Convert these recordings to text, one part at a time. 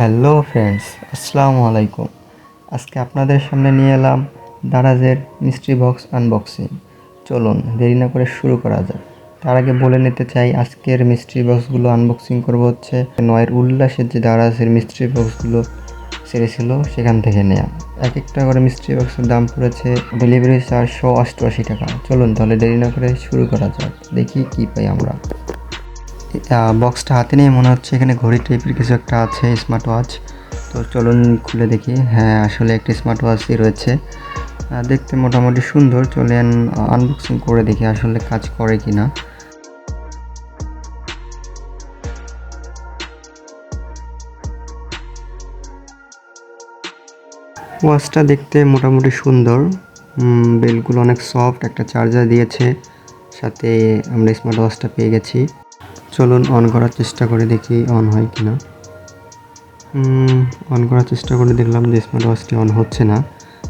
Hello friends, আসসালামু আলাইকুম। আজকে আপনাদের সামনে নিয়ে এলাম দারাজের মিস্ট্রি বক্স আনবক্সিং। চলুন দেরি না করে শুরু করা যাক। তার আগে বলে নিতে চাই, আজকের মিস্ট্রি বক্সগুলো আনবক্সিং করব হচ্ছে নয়ের উল্লাসের যে দারাজের মিস্ট্রি বক্সগুলো ছেড়েছিল সেখান থেকে নেওয়া। এক একটা করে মিস্ট্রি বক্সের দাম পড়েছে ডেলিভারি চার্জ 188 টাকা। চলুন তাহলে দেরি না করে শুরু করা যাক, দেখি কী পাই আমরা। বক্সটা হাতে নিয়ে মনে হচ্ছে এখানে ঘড়ি টাইপের কিছু একটা আছে, স্মার্ট ওয়াচ। তো চলুন খুলে দেখি। হ্যাঁ, আসলে একটা স্মার্ট ওয়াচই রয়েছে। দেখতে মোটামুটি সুন্দর। চলেন আনবক্সিং করে দেখি আসলে কাজ করে কি না। ওয়াচটা দেখতে মোটামুটি সুন্দর। বেলগুলো অনেক সফট, একটা চার্জার দিয়েছে, সাথে আমরা স্মার্ট ওয়াচটা পেয়ে গেছি। চলুন অন করার চেষ্টা করে দেখি অন হয় কি না। অন করার চেষ্টা করে দেখলাম যে স্মার্ট ওয়াচটি অন হচ্ছে না।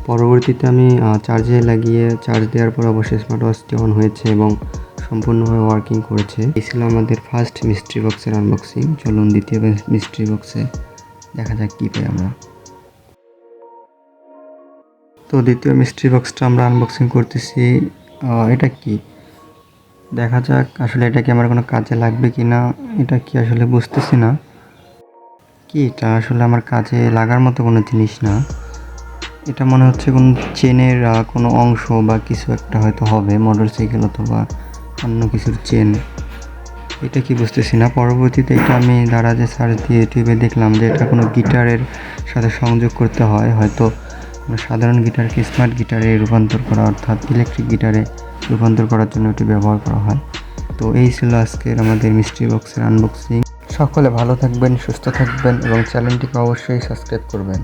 পরবর্তীতে আমি চার্জে লাগিয়ে চার্জ দেওয়ার পর অবশ্যই স্মার্ট ওয়াচটি অন হয়েছে এবং সম্পূর্ণভাবে ওয়ার্কিং করেছে। এই ছিল আমাদের ফার্স্ট মিস্ট্রি বক্সের আনবক্সিং। চলুন দ্বিতীয় মিস্ট্রি বক্সে দেখা যাক কী পাই আমরা। তো দ্বিতীয় মিস্ট্রি বক্সটা আমরা আনবক্সিং করতেছি। এটা কি দেখা যাক আসলে এটা কি আমার কোনো কাজে লাগবে কি না। এটা কি আসলে বুঝতেছি না কি, এটা আসলে আমার কাজে লাগার মতো কোনো জিনিস না। এটা মনে হচ্ছে কোনো চেনের কোনো অংশ বা কিছু একটা হয়তো হবে, মোটরসাইকেল অথবা অন্য কিছুর চেন। এটা কি বুঝতেছি না। পরবর্তীতে এটা আমি দারাজে সার্চ দিয়ে ইউটিউবে দেখলাম যে এটা কোনো গিটারের সাথে সংযোগ করতে হয়। হয়তো সাধারণ গিটারকে স্মার্ট গিটারে রূপান্তর করা, অর্থাৎ ইলেকট্রিক গিটারে রূপান্তর করার জন্য এটি ব্যবহার করা হয়। তো এই ছিল আজকের আমাদের মিস্ট্রি বক্সের আনবক্সিং। সকলে ভালো থাকবেন, সুস্থ থাকবেন এবং চ্যানেলটিকে অবশ্যই সাবস্ক্রাইব করবেন।